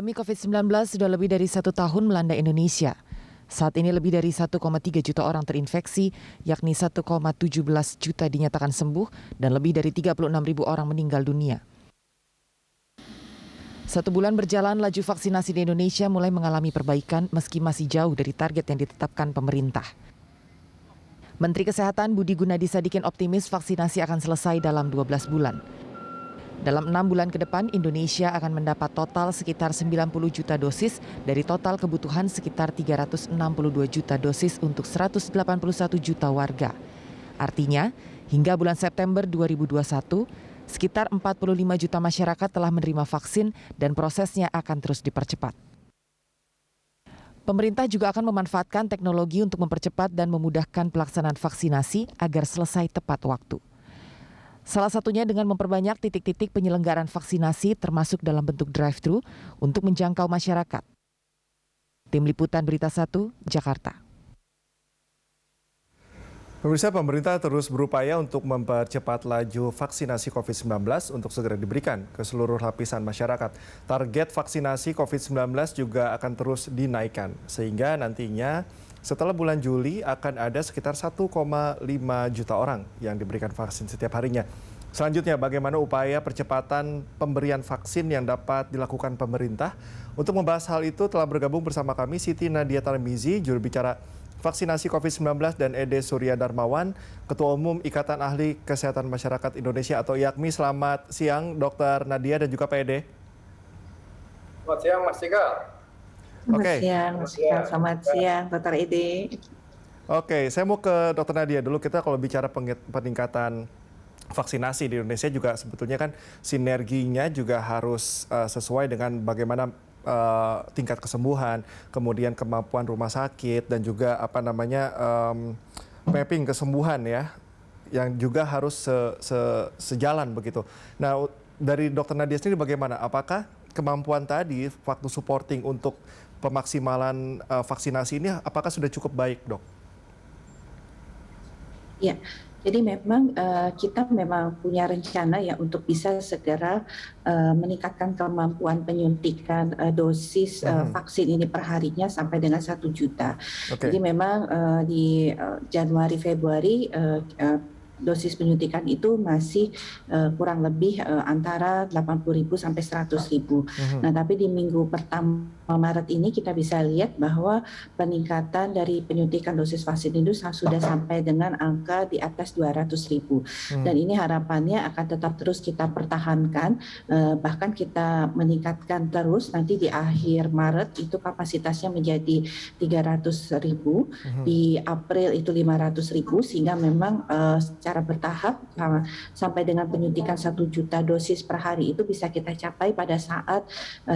Pandemi COVID-19 sudah lebih dari 1 tahun melanda Indonesia. Saat ini lebih dari 1,3 juta orang terinfeksi, yakni 1,17 juta dinyatakan sembuh dan lebih dari 36.000 orang meninggal dunia. 1 bulan berjalan, laju vaksinasi di Indonesia mulai mengalami perbaikan meski masih jauh dari target yang ditetapkan pemerintah. Menteri Kesehatan Budi Gunadi Sadikin optimis vaksinasi akan selesai dalam 12 bulan. Dalam 6 bulan ke depan, Indonesia akan mendapat total sekitar 90 juta dosis dari total kebutuhan sekitar 362 juta dosis untuk 181 juta warga. Artinya, hingga bulan September 2021, sekitar 45 juta masyarakat telah menerima vaksin dan prosesnya akan terus dipercepat. Pemerintah juga akan memanfaatkan teknologi untuk mempercepat dan memudahkan pelaksanaan vaksinasi agar selesai tepat waktu. Salah satunya dengan memperbanyak titik-titik penyelenggaraan vaksinasi termasuk dalam bentuk drive-thru untuk menjangkau masyarakat. Tim Liputan Berita 1, Jakarta. Pemirsa, pemerintah terus berupaya untuk mempercepat laju vaksinasi COVID-19 untuk segera diberikan ke seluruh lapisan masyarakat. Target vaksinasi COVID-19 juga akan terus dinaikkan, sehingga nantinya setelah bulan Juli akan ada sekitar 1,5 juta orang yang diberikan vaksin setiap harinya. Selanjutnya, bagaimana upaya percepatan pemberian vaksin yang dapat dilakukan pemerintah? Untuk membahas hal itu telah bergabung bersama kami Siti Nadia Tarmizi, juru bicara vaksinasi COVID-19, dan Ede Surya Darmawan, Ketua Umum Ikatan Ahli Kesehatan Masyarakat Indonesia atau IAKMI. Selamat siang, Dr. Nadia dan juga Pak Ede. Selamat siang, Mas Cika. Selamat siang, Dr. Ede. Oke, saya mau ke Dr. Nadia dulu. Kita kalau bicara peningkatan vaksinasi di Indonesia juga sebetulnya kan sinerginya juga harus sesuai dengan bagaimana tingkat kesembuhan, kemudian kemampuan rumah sakit dan juga mapping kesembuhan ya, yang juga harus sejalan begitu. Nah, dari Dr. Nadia sendiri bagaimana? Apakah kemampuan tadi, waktu supporting untuk pemaksimalan vaksinasi ini apakah sudah cukup baik, Dok? Ya, jadi memang kita memang punya rencana ya untuk bisa segera meningkatkan kemampuan penyuntikan dosis vaksin ini per harinya sampai dengan 1 juta. Okay. Jadi memang di Januari Februari dosis penyuntikan itu masih kurang lebih antara 80.000 sampai 100.000. Nah, tapi di minggu pertama Maret ini kita bisa lihat bahwa peningkatan dari penyuntikan dosis vaksin itu sudah sampai dengan angka di atas 200.000. Dan ini harapannya akan tetap terus kita pertahankan, bahkan kita meningkatkan terus nanti di akhir Maret itu kapasitasnya menjadi 300.000, di April itu 500.000, sehingga memang secara bertahap sampai dengan penyuntikan 1 juta dosis per hari itu bisa kita capai pada saat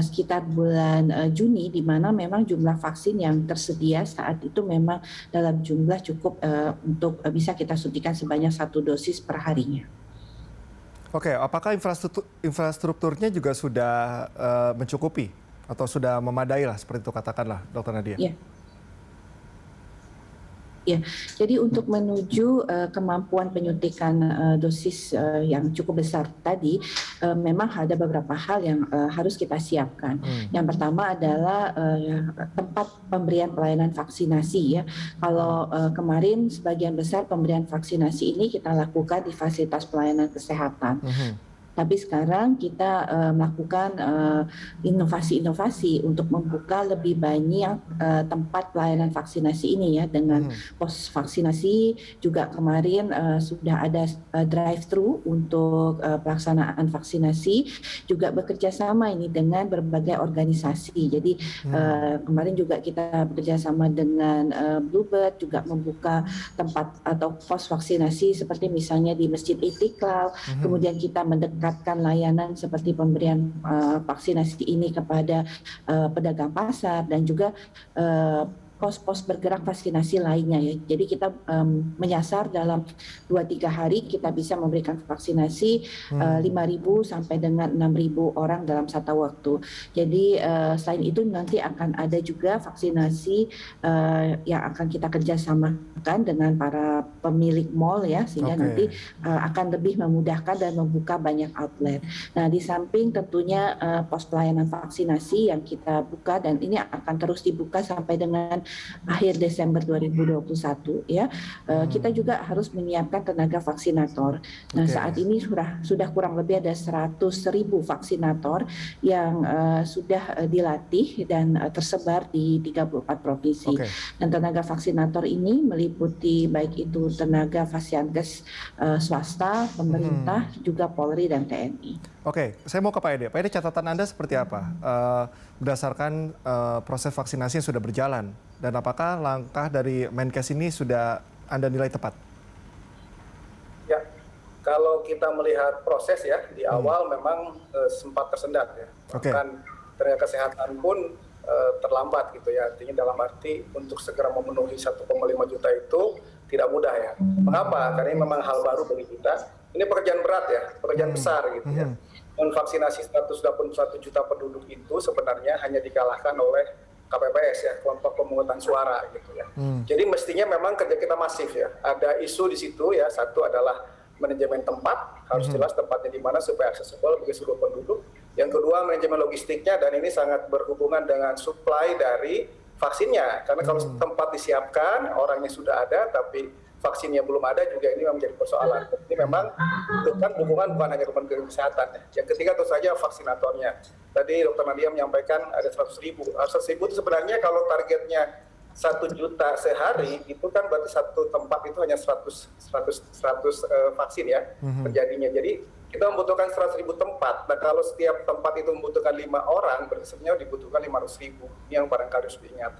sekitar bulan Juni, di mana memang jumlah vaksin yang tersedia saat itu memang dalam jumlah cukup untuk bisa kita suntikan sebanyak 1 dosis per harinya. Oke, apakah infrastrukturnya juga sudah mencukupi atau sudah memadai lah seperti itu katakanlah, Dr. Nadia? Iya. Ya, jadi untuk menuju kemampuan penyuntikan dosis yang cukup besar tadi, memang ada beberapa hal yang harus kita siapkan. Yang pertama adalah tempat pemberian pelayanan vaksinasi ya. Kalau kemarin sebagian besar pemberian vaksinasi ini kita lakukan di fasilitas pelayanan kesehatan. Tapi sekarang kita melakukan inovasi-inovasi untuk membuka lebih banyak tempat pelayanan vaksinasi ini ya, dengan pos vaksinasi juga kemarin sudah ada drive-thru untuk pelaksanaan vaksinasi, juga bekerja sama ini dengan berbagai organisasi. Jadi kemarin juga kita bekerja sama dengan Bluebird juga membuka tempat atau pos vaksinasi seperti misalnya di Masjid Istiqlal, kemudian kita mendekatkan layanan seperti pemberian vaksinasi ini kepada pedagang pasar dan juga pos-pos bergerak vaksinasi lainnya ya. Jadi kita menyasar dalam 2-3 hari kita bisa memberikan vaksinasi 5.000 sampai dengan 6.000 orang dalam satu waktu. Jadi selain itu nanti akan ada juga vaksinasi yang akan kita kerjasamakan dengan para pemilik mall ya, sehingga nanti akan lebih memudahkan dan membuka banyak outlet. Nah, di samping tentunya pos pelayanan vaksinasi yang kita buka dan ini akan terus dibuka sampai dengan akhir Desember 2021 ya. Kita juga harus menyiapkan tenaga vaksinator. Nah, saat ini sudah kurang lebih ada 100.000 vaksinator yang sudah dilatih dan tersebar di 34 provinsi. Dan tenaga vaksinator ini meliputi baik itu tenaga Fasiankes swasta, pemerintah, juga Polri dan TNI. Oke, saya mau ke Pak Ede. Pak Ede, catatan Anda seperti apa berdasarkan proses vaksinasi yang sudah berjalan? Dan apakah langkah dari Menkes ini sudah Anda nilai tepat? Ya, kalau kita melihat proses ya, di awal memang sempat tersendat ya. Bahkan tenaga kesehatan pun terlambat gitu ya. Artinya dalam arti untuk segera memenuhi 1,5 juta itu tidak mudah ya. Mengapa? Karena ini memang hal baru bagi kita. Ini pekerjaan berat ya, pekerjaan besar gitu ya. Dan vaksinasi 181 juta penduduk itu sebenarnya hanya dikalahkan oleh KPPS ya, kelompok pemungutan suara gitu ya. Jadi mestinya memang kerja kita masif ya. Ada isu di situ ya, satu adalah manajemen tempat, harus jelas tempatnya di mana supaya aksesibel bagi seluruh penduduk. Yang kedua manajemen logistiknya, dan ini sangat berhubungan dengan supply dari vaksinnya. Karena kalau tempat disiapkan, orangnya sudah ada, tapi vaksinnya belum ada juga ini menjadi persoalan. Ini memang bukan dukungan bukan hanya Kementerian Kesehatan. Yang ketiga tentu saja vaksinatornya. Tadi Dr. Nadia menyampaikan ada 100.000. 100.000 itu sebenarnya kalau targetnya 1 juta sehari, itu kan berarti satu tempat itu hanya 100 vaksin ya terjadinya. Jadi kita membutuhkan 100.000 tempat. Nah kalau setiap tempat itu membutuhkan 5 orang, berarti sebenarnya dibutuhkan 500.000. Ini yang barangkali harus diingat.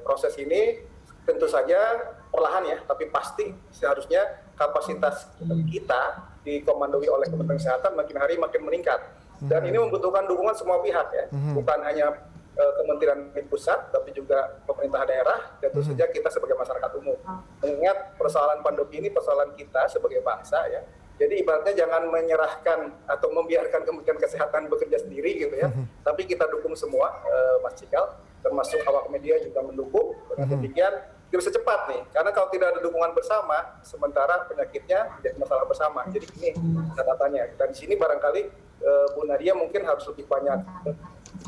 Proses ini tentu saja perlahan ya, tapi pasti seharusnya kapasitas kita dikomandoi oleh Kementerian Kesehatan makin hari makin meningkat. Dan ini membutuhkan dukungan semua pihak ya, bukan hanya Kementerian di pusat, tapi juga pemerintah daerah, dan tentu saja kita sebagai masyarakat umum. Mengingat persoalan pandemi ini persoalan kita sebagai bangsa ya. Jadi ibaratnya jangan menyerahkan atau membiarkan Kementerian Kesehatan bekerja sendiri gitu ya. Tapi kita dukung semua, Mas Cikal, termasuk awak media juga mendukung. Dengan demikian bisa cepat nih, karena kalau tidak ada dukungan bersama, sementara penyakitnya menjadi masalah bersama. Jadi ini catatannya. Dan di sini barangkali Bu Nadia mungkin harus lebih banyak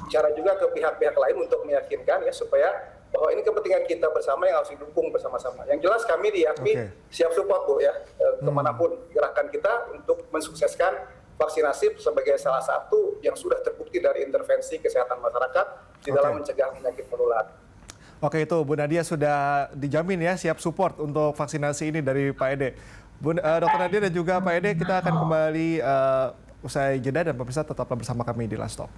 bicara juga ke pihak-pihak lain untuk meyakinkan ya supaya bahwa ini kepentingan kita bersama yang harus didukung bersama-sama. Yang jelas kami di APMI siap support Bu ya, kemanapun gerakan kita untuk mensukseskan vaksinasi sebagai salah satu yang sudah terbukti dari intervensi kesehatan masyarakat di dalam mencegah penyakit menular. Oke, itu Bu Nadia sudah dijamin ya siap support untuk vaksinasi ini dari Pak Ede. Dr. Nadia dan juga Pak Ede, kita akan kembali usai jeda dan pemirsa tetaplah bersama kami di Last Stop.